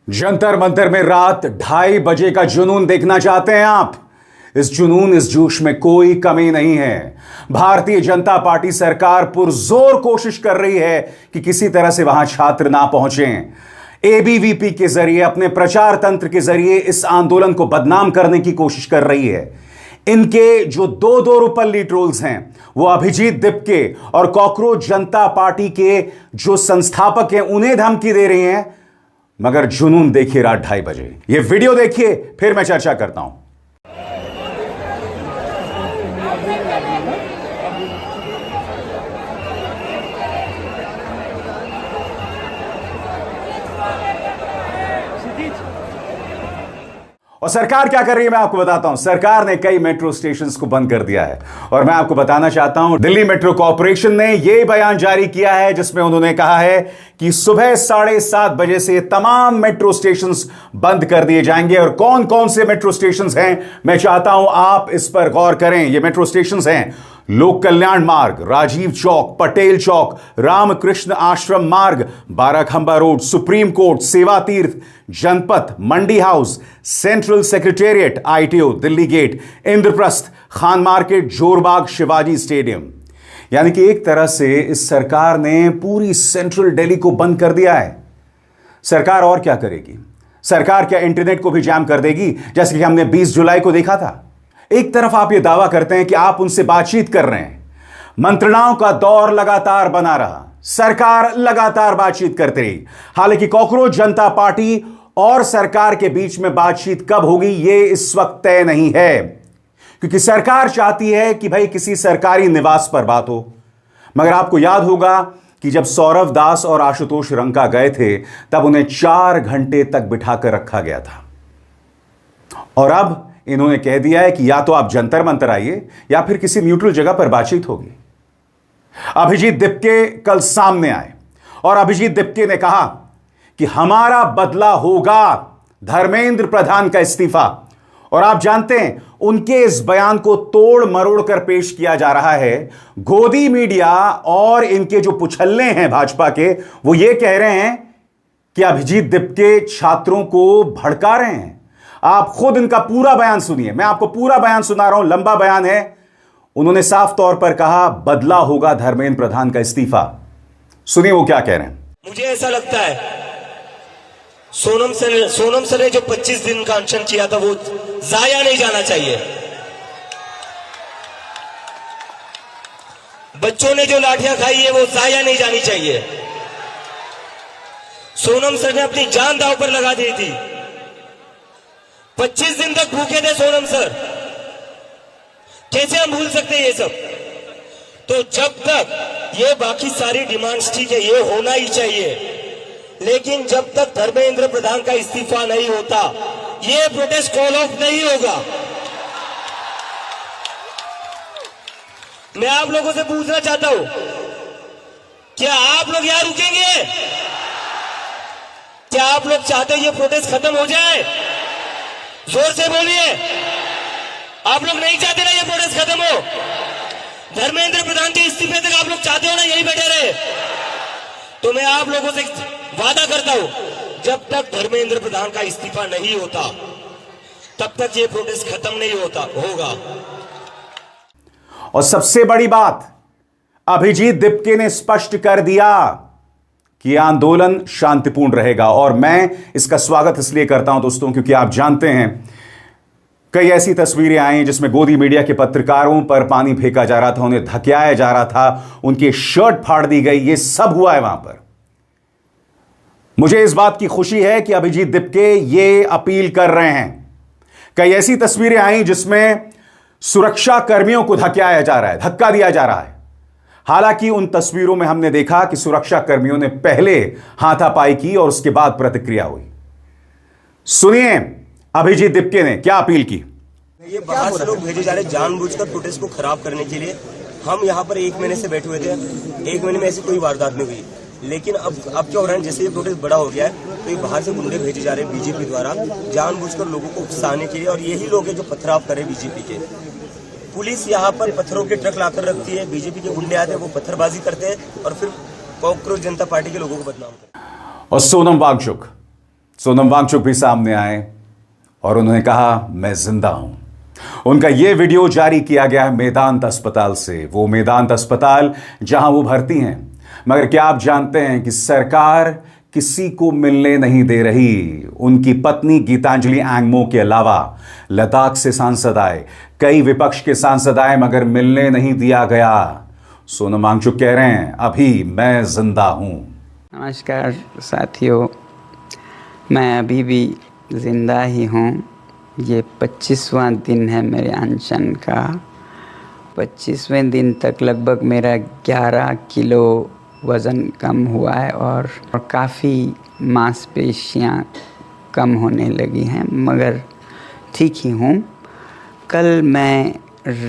जंतर मंतर में रात 2:30 बजे का जुनून देखना चाहते हैं आप? इस जुनून, इस जोश में कोई कमी नहीं है। भारतीय जनता पार्टी सरकार पुरजोर कोशिश कर रही है कि किसी तरह से वहां छात्र ना पहुंचें। एबीवीपी के जरिए, अपने प्रचार तंत्र के जरिए इस आंदोलन को बदनाम करने की कोशिश कर रही है। इनके जो दो रुपल्ली ट्रोल्स हैं, वो अभिजीत दिपके और कॉकरोच जनता पार्टी के जो संस्थापक हैं, उन्हें धमकी दे रही हैं। मगर जुनून देखिए रात 2:30 बजे। ये वीडियो देखिए, फिर मैं चर्चा करता हूं। और सरकार क्या कर रही है मैं आपको बताता हूं। सरकार ने कई मेट्रो स्टेशंस को बंद कर दिया है और मैं आपको बताना चाहता हूं, दिल्ली मेट्रो कॉर्पोरेशन ने यह बयान जारी किया है जिसमें उन्होंने कहा है कि सुबह 7:30 बजे से तमाम मेट्रो स्टेशंस बंद कर दिए जाएंगे। और कौन कौन से मेट्रो स्टेशंस हैं, मैं चाहता हूं आप इस पर गौर करें। ये मेट्रो स्टेशंस हैं लोक कल्याण मार्ग, राजीव चौक, पटेल चौक, रामकृष्ण आश्रम मार्ग, Barakhamba road, supreme Court, Seva Tirth, Janpath, Mandi House, Central Secretariat, ITO, Delhi Gate, Indraprastha, Khan Market, Jorbagh, Shivaji Stadium. यानी कि एक तरह से इस सरकार ने पूरी सेंट्रल दिल्ली को बंद कर दिया है। सरकार और क्या करेगी? सरकार क्या इंटरनेट को भी जाम कर देगी, जैसे कि हमने 20 जुलाई को देखा था? एक तरफ आप यह दावा करते हैं कि आप उनसे बातचीत कर रहे हैं, मंत्रणाओं का दौर लगातार बना रहा, सरकार लगातार बातचीत करती रही। हालांकि कॉकरोच जनता पार्टी और सरकार के बीच में बातचीत कब होगी यह इस वक्त तय नहीं है, क्योंकि सरकार चाहती है कि भाई किसी सरकारी निवास पर बात हो। मगर आपको याद होगा कि जब सौरव दास और आशुतोष रंका गए थे, तब उन्हें 4 घंटे तक बिठाकर रखा गया था। और अब इन्होंने कह दिया है कि या तो आप जंतर मंतर आइए या फिर किसी न्यूट्रल जगह पर बातचीत होगी। अभिजीत दिपके कल सामने आए और अभिजीत दिपके ने कहा कि हमारा बदला होगा धर्मेंद्र प्रधान का इस्तीफा। और आप जानते हैं, उनके इस बयान को तोड़ मरोड़ कर पेश किया जा रहा है। गोदी मीडिया और इनके जो पुछल्ले हैं भाजपा के, वो ये कह रहे हैं कि अभिजीत दिपके छात्रों को भड़का रहे हैं। आप खुद इनका पूरा बयान सुनिए, मैं आपको पूरा बयान सुना रहा हूं, लंबा बयान है। उन्होंने साफ तौर पर कहा बदला होगा धर्मेंद्र प्रधान का इस्तीफा। सुनिए वो क्या कह रहे हैं। मुझे ऐसा लगता है सोनम सर ने जो 25 दिन का अनशन किया था वो जाया नहीं जाना चाहिए। बच्चों ने जो लाठियां खाई है वो जाया नहीं जानी चाहिए। सोनम सर ने अपनी जान दांव पर लगा दी थी। 25 दिन तक भूखे थे सोनम सर, कैसे हम भूल सकते हैं ये सब? तो जब तक ये बाकी सारी डिमांड्स ठीक है, ये होना ही चाहिए, लेकिन जब तक धर्मेंद्र प्रधान का इस्तीफा नहीं होता, ये प्रोटेस्ट कॉल ऑफ नहीं होगा। मैं आप लोगों से पूछना चाहता हूं, क्या आप लोग यहां रुकेंगे? क्या आप लोग चाहते हैं ये प्रोटेस्ट खत्म हो जाए? जोर से बोलिए। आप लोग नहीं चाहते ना ये प्रोटेस्ट खत्म हो? धर्मेंद्र प्रधान के इस्तीफे तक आप लोग चाहते हो ना यही बैठे रहे? तो मैं आप लोगों से वादा करता हूं, जब तक धर्मेंद्र प्रधान का इस्तीफा नहीं होता, तब तक ये प्रोटेस्ट खत्म नहीं होगा। और सबसे बड़ी बात, अभिजीत दिपके ने स्पष्ट कर दिया कि आंदोलन शांतिपूर्ण रहेगा। और मैं इसका स्वागत इसलिए करता हूं दोस्तों, क्योंकि आप जानते हैं कई ऐसी तस्वीरें आई जिसमें गोदी मीडिया के पत्रकारों पर पानी फेंका जा रहा था, उन्हें धकेलाया जा रहा था, उनकी शर्ट फाड़ दी गई। ये सब हुआ है वहां पर। मुझे इस बात की खुशी है कि अभिजीत दिपके ये अपील कर रहे हैं। कई ऐसी तस्वीरें आई जिसमें सुरक्षा कर्मियों को धकेलाया जा रहा है, धक्का दिया जा रहा है। हालांकि उन तस्वीरों में हमने देखा कि सुरक्षा कर्मियों ने पहले हाथापाई की और उसके बाद प्रतिक्रिया हुई। सुनिए अभिजीत दिपके ने क्या अपील की। ये बाहर से लोग भेजे जा रहे जानबूझकर प्रोटेस्ट को खराब करने के लिए। हम यहाँ पर 1 महीने से बैठे हुए थे, 1 महीने में ऐसी कोई वारदात नहीं हुई, लेकिन अब क्या हो रहा है, जैसे ये प्रोटेस्ट बड़ा हो गया है तो ये बाहर से गुंडे भेजे जा रहे हैं बीजेपी द्वारा जानबूझकर लोगों को उकसाने के लिए। और यही लोग हैं जो पथराव करे बीजेपी के। पुलिस यहाँ पर पत्थरों के ट्रक लाकर रखती है, बीजेपी के गुंडे आते हैं, वो पत्थरबाजी करते हैं और फिर कॉकरोच जनता पार्टी के लोगों को बदनाम करते हैं। और सोनम वांगचुक सोनम वांगचुक भी सामने आए और उन्होंने कहा मैं जिंदा हूं। उनका यह वीडियो जारी किया गया है मेदांत अस्पताल से, वो मेदांत अस्पताल जहां वो भर्ती हैं। मगर क्या आप जानते हैं कि सरकार किसी को मिलने नहीं दे रही? उनकी पत्नी गीतांजलि एंगमो के अलावा लद्दाख से सांसद आए, कई विपक्ष के सांसद आए, मगर मिलने नहीं दिया गया। सोनम वांगचुक कह रहे हैं अभी मैं जिंदा हूं। नमस्कार साथियों, मैं अभी भी ज़िंदा ही हूँ। ये 25वां दिन है मेरे अनशन का। 25वें दिन तक लगभग मेरा 11 किलो वज़न कम हुआ है और काफ़ी मांसपेशियाँ कम होने लगी हैं, मगर ठीक ही हूँ। कल मैं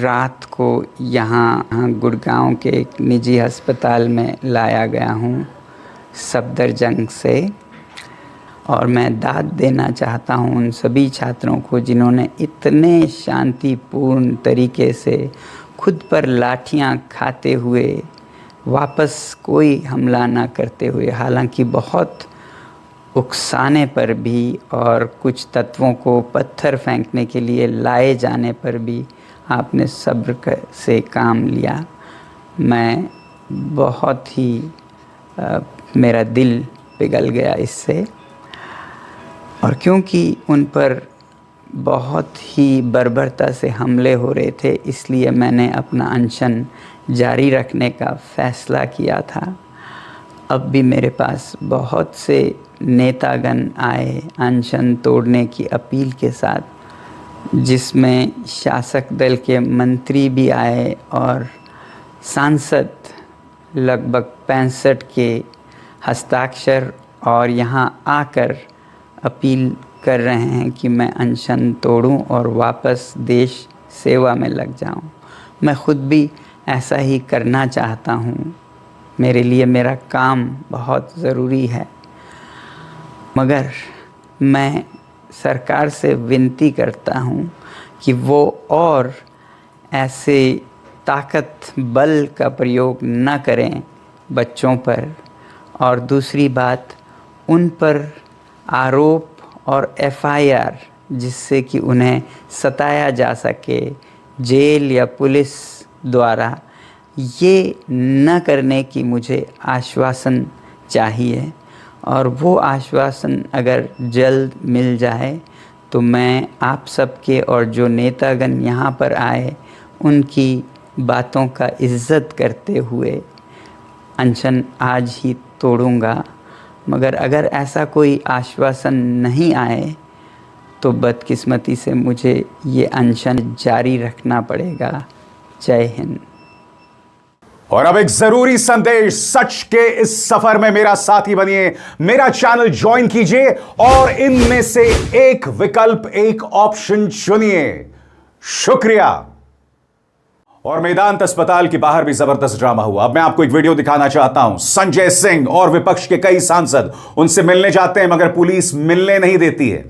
रात को यहाँ गुड़गांव के एक निजी अस्पताल में लाया गया हूँ सफदरजंग से, और मैं दाद देना चाहता हूँ उन सभी छात्रों को जिन्होंने इतने शांतिपूर्ण तरीके से खुद पर लाठियाँ खाते हुए वापस कोई हमला ना करते हुए, हालांकि बहुत उकसाने पर भी और कुछ तत्वों को पत्थर फेंकने के लिए लाए जाने पर भी आपने सब्र से काम लिया। मैं बहुत ही मेरा दिल पिघल गया इससे, और क्योंकि उन पर बहुत ही बर्बरता से हमले हो रहे थे, इसलिए मैंने अपना अनशन जारी रखने का फ़ैसला किया था। अब भी मेरे पास बहुत से नेतागण आए अनशन तोड़ने की अपील के साथ, जिसमें शासक दल के मंत्री भी आए और सांसद लगभग 65 के हस्ताक्षर और यहाँ आकर अपील कर रहे हैं कि मैं अनशन तोड़ूं और वापस देश सेवा में लग जाऊं। मैं खुद भी ऐसा ही करना चाहता हूं। मेरे लिए मेरा काम बहुत ज़रूरी है, मगर मैं सरकार से विनती करता हूं कि वो और ऐसे ताकत बल का प्रयोग न करें बच्चों पर। और दूसरी बात, उन पर आरोप और एफआईआर जिससे कि उन्हें सताया जा सके जेल या पुलिस द्वारा, ये न करने की मुझे आश्वासन चाहिए। और वो आश्वासन अगर जल्द मिल जाए तो मैं आप सबके और जो नेतागण यहाँ पर आए उनकी बातों का इज़्ज़त करते हुए अनशन आज ही तोड़ूंगा। मगर अगर ऐसा कोई आश्वासन नहीं आए तो बदकिस्मती से मुझे ये अनशन जारी रखना पड़ेगा। जय हिंद। और अब एक जरूरी संदेश, सच के इस सफर में मेरा साथी बनिए, मेरा चैनल ज्वाइन कीजिए और इनमें से एक विकल्प, एक ऑप्शन चुनिए। शुक्रिया। और मेदांत अस्पताल के बाहर भी जबरदस्त ड्रामा हुआ। अब मैं आपको एक वीडियो दिखाना चाहता हूं। संजय सिंह और विपक्ष के कई सांसद उनसे मिलने जाते हैं, मगर पुलिस मिलने नहीं देती है।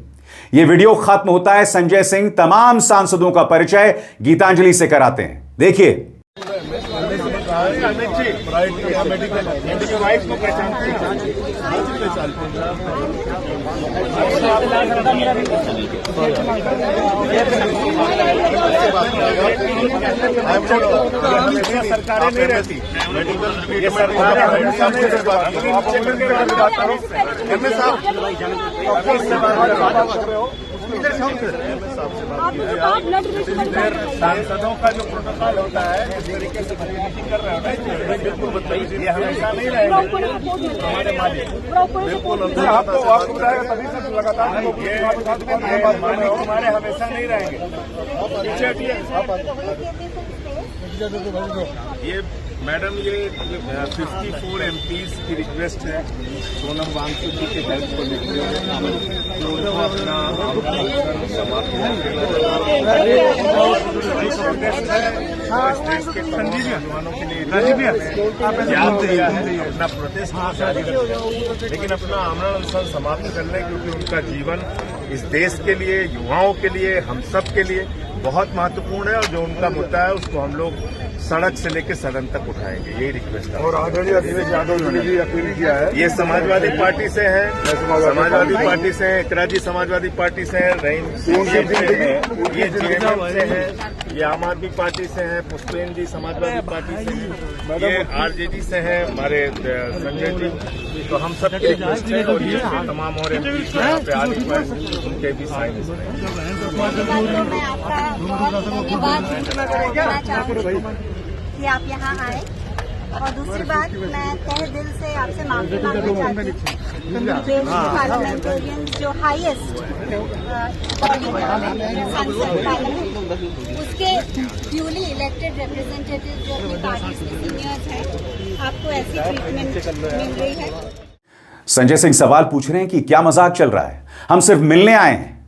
यह वीडियो खत्म होता है, संजय सिंह तमाम सांसदों का परिचय गीतांजलि से कराते हैं। देखिए। सरकारें नहीं रहती, ये सरकार सांसदों का जो प्रोटोकॉल होता है इस तरीके से कर रहे हो, बिल्कुल बताइए, ये हमेशा नहीं रहेगा हमारे मालिक। बिल्कुल आपको बताएगा तभी से लगातार ये मालिक हमारे हमेशा नहीं रहेंगे। ये मैडम, ये 54 MPs की रिक्वेस्ट है सोनम वांगचुक जी के हेल्प को लेकर जो उनको अपना समाप्त देश के जवानों के लिए याद दिया है अपना प्रोटेस्ट जारी रखना, लेकिन अपना आमरण अनशन समाप्त करना है, क्योंकि उनका जीवन इस देश के लिए, युवाओं के लिए, हम सब के लिए बहुत महत्वपूर्ण है और जो उनका मुद्दा है उसको हम लोग सड़क से लेकर सदन तक उठाएंगे, यही रिक्वेस्ट है। और आदरणीय अखिलेश यादव जी ने भी अपील किया है, ये समाजवादी पार्टी से है, समाजवादी पार्टी से है, इकरा जी समाजवादी पार्टी से है, रहीम ये जेएमएम से है, ये आम आदमी पार्टी से है, पुष्पेन जी समाजवादी पार्टी से है, ये आरजेडी से है हमारे संजय जी। तो हम सब रिक्वेस्ट है और ये तमाम और एमपी यहाँ पे आ नहीं पाए, उनके भी साइन मैं आपका बहुत धन्यवाद करना चाहूँगी कि आप यहाँ आए। और दूसरी बात, मैं तहे दिल से आपसे माफी मांगना चाहती हूँ। देश के पार्लियामेंटेरियन जो हाईएस्ट बॉडी है संसद पार्लियामेंट, उसके ड्यूली इलेक्टेड रिप्रेजेंटेटिव जो अपनी पार्टी के सीनियर्स हैं, आपको ऐसी ट्रीटमेंट मिल रही है। संजय सिंह सवाल पूछ रहे हैं कि क्या मजाक चल रहा है, हम सिर्फ मिलने आए हैं,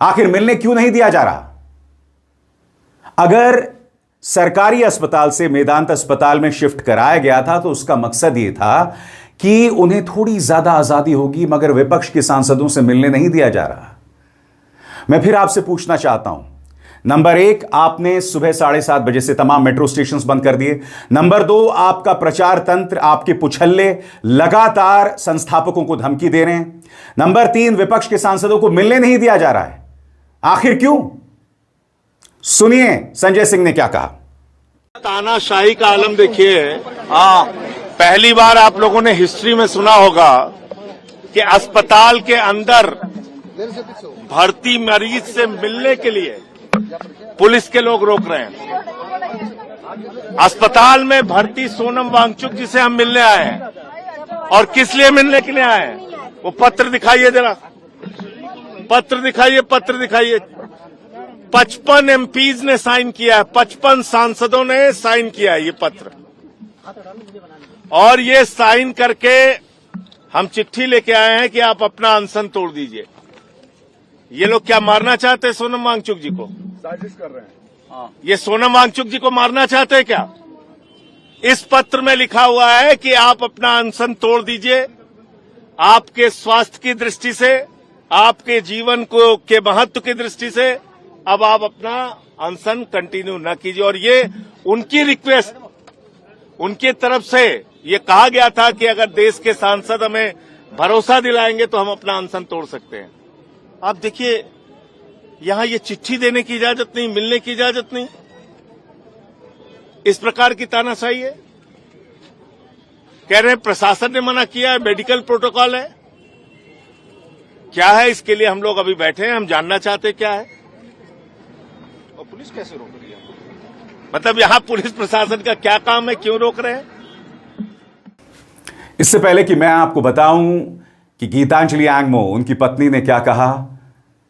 आखिर मिलने क्यों नहीं दिया जा रहा? अगर सरकारी अस्पताल से मेदांत अस्पताल में शिफ्ट कराया गया था तो उसका मकसद यह था कि उन्हें थोड़ी ज्यादा आजादी होगी, मगर विपक्ष के सांसदों से मिलने नहीं दिया जा रहा। मैं फिर आपसे पूछना चाहता हूं, नंबर 1, आपने सुबह 7:30 बजे से तमाम मेट्रो स्टेशन बंद कर दिए। नंबर 2, आपका प्रचार तंत्र, आपके पुछल्ले लगातार संस्थापकों को धमकी दे रहे हैं। नंबर 3, विपक्ष के सांसदों को मिलने नहीं दिया जा रहा है। आखिर क्यों? सुनिए संजय सिंह ने क्या कहा। तानाशाही का आलम देखिए। पहली बार आप लोगों ने हिस्ट्री में सुना होगा कि अस्पताल के अंदर भर्ती मरीज से मिलने के लिए पुलिस के लोग रोक रहे हैं। अस्पताल में भर्ती सोनम वांगचुक जी से हम मिलने आए हैं। और किस लिए मिलने के लिए आए हैं? वो पत्र दिखाइए जरा, पत्र दिखाइए, पत्र दिखाइए। 55 एमपीज ने साइन किया है, 55 सांसदों ने साइन किया है ये पत्र। और ये साइन करके हम चिट्ठी लेके आए हैं कि आप अपना अनशन तोड़ दीजिए। ये लोग क्या मारना चाहते हैं सोनम वांगचुक जी को? साजिश कर रहे हैं। ये सोनम वांगचुक जी को मारना चाहते हैं क्या? इस पत्र में लिखा हुआ है कि आप अपना अनशन तोड़ दीजिए। आपके स्वास्थ्य की दृष्टि से, आपके जीवन को के महत्व की दृष्टि से अब आप अपना अनशन कंटिन्यू न कीजिए। और ये उनकी रिक्वेस्ट, उनकी तरफ से ये कहा गया था कि अगर देश के सांसद हमें भरोसा दिलाएंगे तो हम अपना अनशन तोड़ सकते हैं। आप देखिए, यहां ये चिट्ठी देने की इजाजत नहीं, मिलने की इजाजत नहीं। इस प्रकार की तानाशाही है। कह रहे हैं प्रशासन ने मना किया है, मेडिकल प्रोटोकॉल है। क्या है इसके लिए हम लोग अभी बैठे हैं, हम जानना चाहते हैं क्या है। और पुलिस कैसे रोक रही है? मतलब यहां पुलिस प्रशासन का क्या काम है, क्यों रोक रहे हैं? इससे पहले कि मैं आपको बताऊं कि गीतांजलि एंगमो, उनकी पत्नी ने क्या कहा,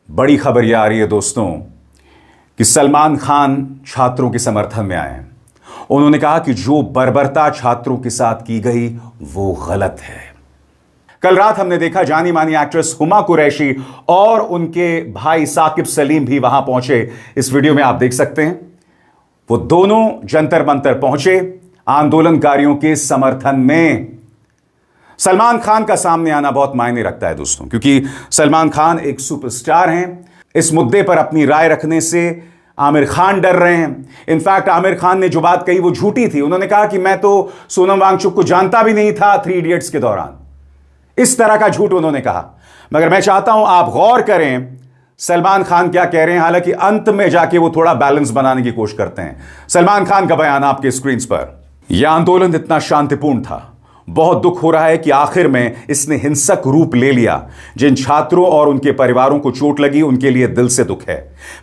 बड़ी खबर यह आ रही है दोस्तों कि सलमान खान छात्रों के समर्थन में आए। उन्होंने कहा कि जो बर्बरता छात्रों के साथ की गई वो गलत है। कल रात हमने देखा जानी मानी एक्ट्रेस हुमा कुरैशी और उनके भाई साकिब सलीम भी वहां पहुंचे। इस वीडियो में आप देख सकते हैं, वो दोनों जंतर मंतर पहुंचे आंदोलनकारियों के समर्थन में। सलमान खान का सामने आना बहुत मायने रखता है दोस्तों, क्योंकि सलमान खान एक सुपरस्टार हैं। इस मुद्दे पर अपनी राय रखने से आमिर खान डर रहे हैं। इनफैक्ट आमिर खान ने जो बात कही वो झूठी थी। उन्होंने कहा कि मैं तो सोनम वांगचुक को जानता भी नहीं था 3 इडियट्स के दौरान। इस तरह का झूठ उन्होंने कहा। मगर मैं चाहता हूं आप गौर करें सलमान खान क्या कह रहे हैं। हालांकि अंत में जाके वो थोड़ा बैलेंस बनाने की कोशिश करते हैं। सलमान खान का बयान आपके स्क्रीन पर। यह आंदोलन इतना शांतिपूर्ण था, बहुत दुख हो रहा है कि आखिर में इसने हिंसक रूप ले लिया। जिन छात्रों और उनके परिवारों को चोट लगी उनके लिए दिल से दुख है।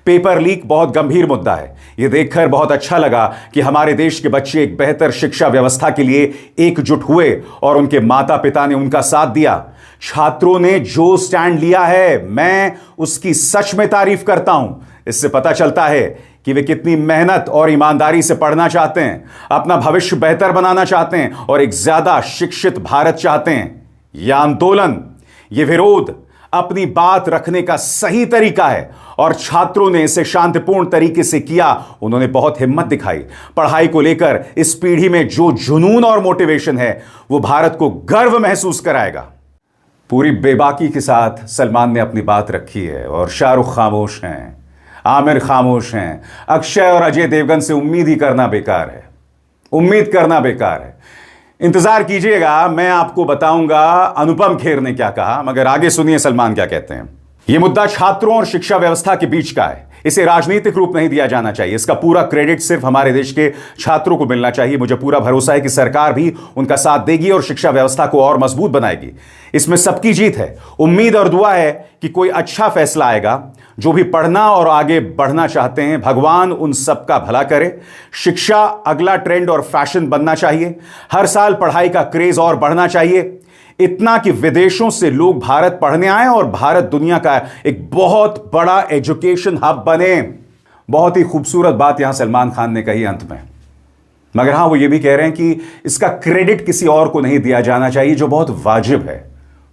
पेपर लीक बहुत गंभीर मुद्दा है। यह देखकर बहुत अच्छा लगा कि हमारे देश के बच्चे एक बेहतर शिक्षा व्यवस्था के लिए एकजुट हुए और उनके माता पिता ने उनका साथ दिया। छात्रों ने जो स्टैंड लिया है मैं उसकी सच में तारीफ करता हूं। इससे पता चलता है कि वे कितनी मेहनत और ईमानदारी से पढ़ना चाहते हैं, अपना भविष्य बेहतर बनाना चाहते हैं और एक ज्यादा शिक्षित भारत चाहते हैं। यह आंदोलन, यह विरोध अपनी बात रखने का सही तरीका है और छात्रों ने इसे शांतिपूर्ण तरीके से किया। उन्होंने बहुत हिम्मत दिखाई। पढ़ाई को लेकर इस पीढ़ी में जो जुनून और मोटिवेशन है वो भारत को गर्व महसूस कराएगा। पूरी बेबाकी के साथ सलमान ने अपनी बात रखी है और शाहरुख खामोश हैं। आमिर खामोश हैं। अक्षय और अजय देवगन से उम्मीद ही करना बेकार है, उम्मीद करना बेकार है। इंतजार कीजिएगा, मैं आपको बताऊंगा अनुपम खेर ने क्या कहा, मगर आगे सुनिए सलमान क्या कहते हैं। यह मुद्दा छात्रों और शिक्षा व्यवस्था के बीच का है, इसे राजनीतिक रूप नहीं दिया जाना चाहिए। इसका पूरा क्रेडिट सिर्फ हमारे देश के छात्रों को मिलना चाहिए। मुझे पूरा भरोसा है कि सरकार भी उनका साथ देगी और शिक्षा व्यवस्था को और मजबूत बनाएगी। इसमें सबकी जीत है। उम्मीद और दुआ है कि कोई अच्छा फैसला आएगा। जो भी पढ़ना और आगे बढ़ना चाहते हैं, भगवान उन सबका भला करे। शिक्षा अगला ट्रेंड और फैशन बनना चाहिए। हर साल पढ़ाई का क्रेज और बढ़ना चाहिए, इतना कि विदेशों से लोग भारत पढ़ने आए और भारत दुनिया का एक बहुत बड़ा एजुकेशन हब बने। बहुत ही खूबसूरत बात यहां सलमान खान ने कही अंत में, मगर हां वो ये भी कह रहे हैं कि इसका क्रेडिट किसी और को नहीं दिया जाना चाहिए, जो बहुत वाजिब है।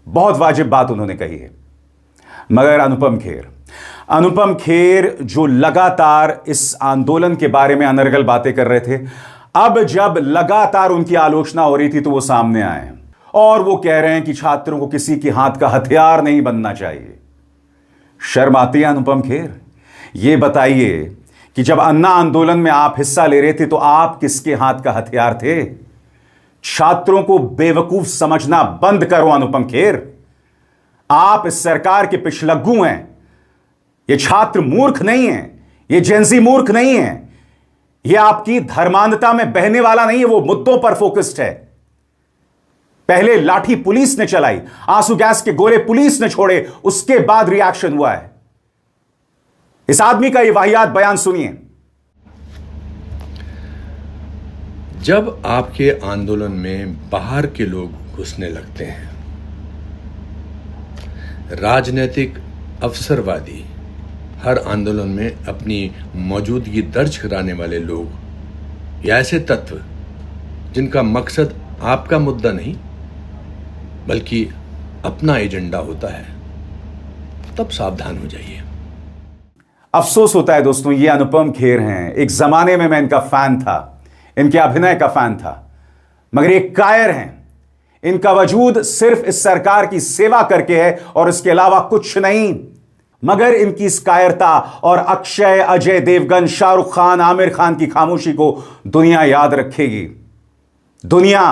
बहुत वाजिब बात उन्होंने कही है। मगर अनुपम खेर जो लगातार इस आंदोलन के बारे में अनर्गल बातें कर रहे थे, अब जब लगातार उनकी आलोचना हो रही थी तो वो सामने आए हैं और वो कह रहे हैं कि छात्रों को किसी के हाथ का हथियार नहीं बनना चाहिए। शर्म आती है अनुपम खेर? ये बताइए कि जब अन्ना आंदोलन में आप हिस्सा ले रहे थे तो आप किसके हाथ का हथियार थे? छात्रों को बेवकूफ समझना बंद करो अनुपम खेर। आप इस सरकार के पिछलग्गू हैं। ये छात्र मूर्ख नहीं है, ये जेंजी मूर्ख नहीं है, ये आपकी धर्मांधता में बहने वाला नहीं है, वो मुद्दों पर फोकस्ड है। पहले लाठी पुलिस ने चलाई, आंसू गैस के गोले पुलिस ने छोड़े, उसके बाद रिएक्शन हुआ है। इस आदमी का यह वाहियात बयान सुनिए। जब आपके आंदोलन में बाहर के लोग घुसने लगते हैं, राजनीतिक अवसरवादी, हर आंदोलन में अपनी मौजूदगी दर्ज कराने वाले लोग या ऐसे तत्व जिनका मकसद आपका मुद्दा नहीं बल्कि अपना एजेंडा होता है, तब सावधान हो जाइए। अफसोस होता है दोस्तों, ये अनुपम खेर हैं। एक जमाने में मैं इनका फैन था, इनके अभिनय का फैन था, मगर एक कायर हैं। इनका वजूद सिर्फ इस सरकार की सेवा करके है और इसके अलावा कुछ नहीं। मगर इनकी इस कायरता और अक्षय, अजय देवगन, शाहरुख खान, आमिर खान की खामोशी को दुनिया याद रखेगी। दुनिया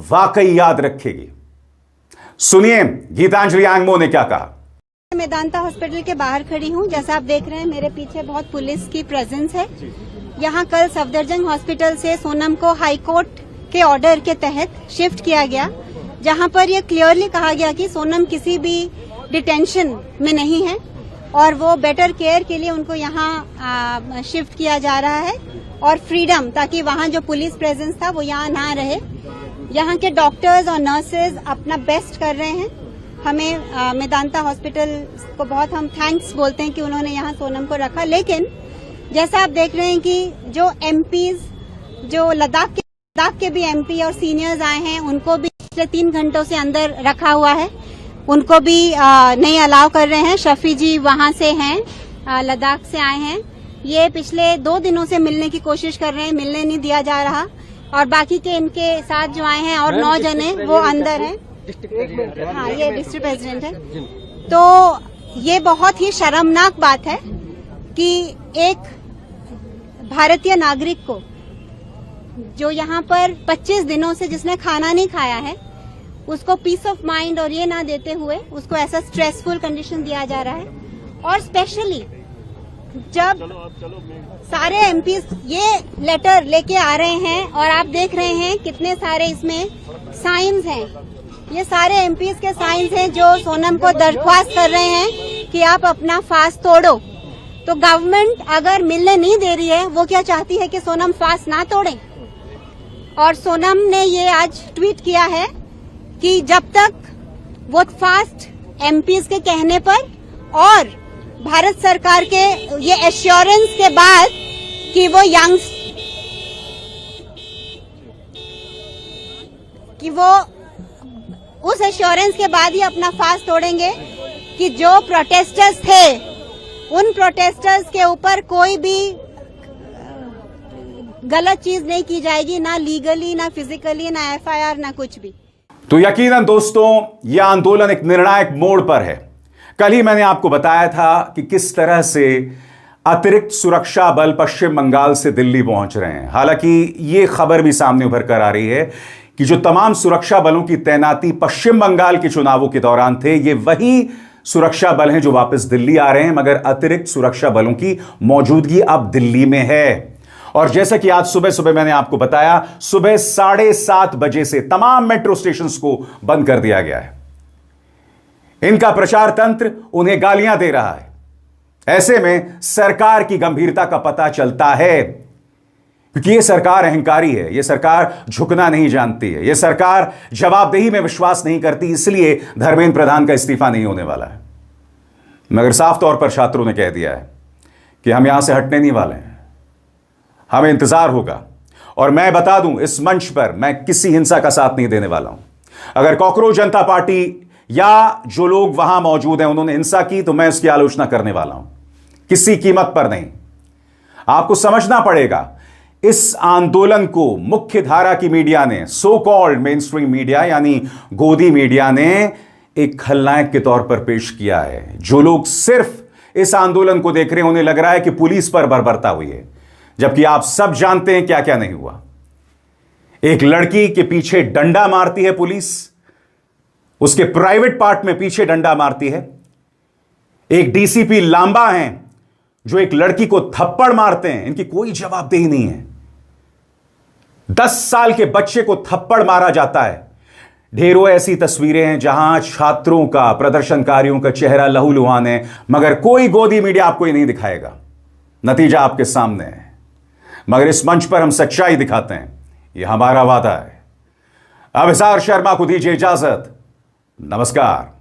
वाकई याद रखेगी। सुनिए गीतांजलि आंगमो ने क्या कहा। मेदांता हॉस्पिटल के बाहर खड़ी हूँ। जैसा आप देख रहे हैं मेरे पीछे बहुत पुलिस की प्रेजेंस है। यहाँ कल सफदरजंग हॉस्पिटल से सोनम को हाई कोर्ट के ऑर्डर के तहत शिफ्ट किया गया, जहाँ पर यह क्लियरली कहा गया कि सोनम किसी भी डिटेंशन में नहीं है और वो बेटर केयर के लिए उनको यहाँ शिफ्ट किया जा रहा है और फ्रीडम, ताकि वहाँ जो पुलिस प्रेजेंस था वो यहाँ ना रहे। यहाँ के डॉक्टर्स और नर्सेज अपना बेस्ट कर रहे हैं। हमें मेदांता हॉस्पिटल को बहुत हम थैंक्स बोलते हैं कि उन्होंने यहाँ सोनम को रखा। लेकिन जैसा आप देख रहे हैं कि जो एमपीज, जो लद्दाख के भी एमपी और सीनियर्स आए हैं, उनको भी पिछले 3 घंटों से अंदर रखा हुआ है, उनको भी नहीं अलाउ कर रहे हैं। शफी जी वहाँ से हैं, लद्दाख से आए हैं। ये पिछले 2 दिनों से मिलने की कोशिश कर रहे हैं, मिलने नहीं दिया जा रहा। और बाकी के इनके साथ जो आए हैं और 9 जने वो अंदर हैं। हाँ, ये डिस्ट्रिक्ट प्रेसिडेंट है। तो ये बहुत ही शर्मनाक बात है कि एक भारतीय नागरिक को, जो यहाँ पर 25 दिनों से जिसने खाना नहीं खाया है, उसको पीस ऑफ माइंड और ये ना देते हुए उसको ऐसा स्ट्रेसफुल कंडीशन दिया जा रहा है। और स्पेशली जब सारे एमपीज ये लेटर लेके आ रहे हैं और आप देख रहे हैं कितने सारे इसमें साइंस हैं, ये सारे एमपीज के साइंस हैं जो सोनम को दरख्वास्त कर रहे हैं कि आप अपना फास्ट तोड़ो। तो गवर्नमेंट अगर मिलने नहीं दे रही है, वो क्या चाहती है कि सोनम फास्ट ना तोड़े। और सोनम ने ये आज ट्वीट किया है कि जब तक वो फास्ट एमपीज के कहने पर और भारत सरकार के ये एश्योरेंस के बाद कि वो उस एश्योरेंस के बाद ही अपना फास्ट तोड़ेंगे कि जो प्रोटेस्टर्स थे उन प्रोटेस्टर्स के ऊपर कोई भी गलत चीज नहीं की जाएगी, ना लीगली, ना फिजिकली, ना एफआईआर, ना कुछ भी। तो यकीनन दोस्तों यह आंदोलन एक निर्णायक मोड़ पर है। कल ही मैंने आपको बताया था कि किस तरह से अतिरिक्त सुरक्षा बल पश्चिम बंगाल से दिल्ली पहुंच रहे हैं। हालांकि यह खबर भी सामने उभर कर आ रही है कि जो तमाम सुरक्षा बलों की तैनाती पश्चिम बंगाल के चुनावों के दौरान थे, ये वही सुरक्षा बल हैं जो वापस दिल्ली आ रहे हैं, मगर अतिरिक्त सुरक्षा बलों की मौजूदगी अब दिल्ली में है। और जैसा कि आज सुबह सुबह मैंने आपको बताया, सुबह 7:30 बजे से तमाम मेट्रो स्टेशन को बंद कर दिया गया है। इनका प्रचार तंत्र उन्हें गालियां दे रहा है। ऐसे में सरकार की गंभीरता का पता चलता है, क्योंकि यह सरकार अहंकारी है, यह सरकार झुकना नहीं जानती है, यह सरकार जवाबदेही में विश्वास नहीं करती। इसलिए धर्मेंद्र प्रधान का इस्तीफा नहीं होने वाला है। मगर साफ तौर पर छात्रों ने कह दिया है कि हम यहां से हटने नहीं वाले हैं, हमें इंतजार होगा। और मैं बता दूं, इस मंच पर मैं किसी हिंसा का साथ नहीं देने वाला हूं। अगर कॉकरोच जनता पार्टी या जो लोग वहां मौजूद हैं उन्होंने हिंसा की, तो मैं उसकी आलोचना करने वाला हूं, किसी कीमत पर नहीं। आपको समझना पड़ेगा, इस आंदोलन को मुख्य धारा की मीडिया ने, so called main stream media यानी गोदी मीडिया ने, एक खलनायक के तौर पर पेश किया है। जो लोग सिर्फ इस आंदोलन को देख रहे हैं उन्हें लग रहा है कि पुलिस पर बर्बरता हुई है, जबकि आप सब जानते हैं क्या क्या नहीं हुआ। एक लड़की के पीछे डंडा मारती है पुलिस, उसके प्राइवेट पार्ट में पीछे डंडा मारती है। एक डीसीपी लांबा हैं जो एक लड़की को थप्पड़ मारते हैं, इनकी कोई जवाबदेही नहीं है। 10 साल के बच्चे को थप्पड़ मारा जाता है। ढेरों ऐसी तस्वीरें हैं जहां छात्रों का, प्रदर्शनकारियों का चेहरा लहूलुहान है, मगर कोई गोदी मीडिया आपको ये नहीं दिखाएगा। नतीजा आपके सामने है। मगर इस मंच पर हम सच्चाई दिखाते हैं, यह हमारा वादा है। अब हिसार शर्मा को दीजिए इजाजत। नमस्कार।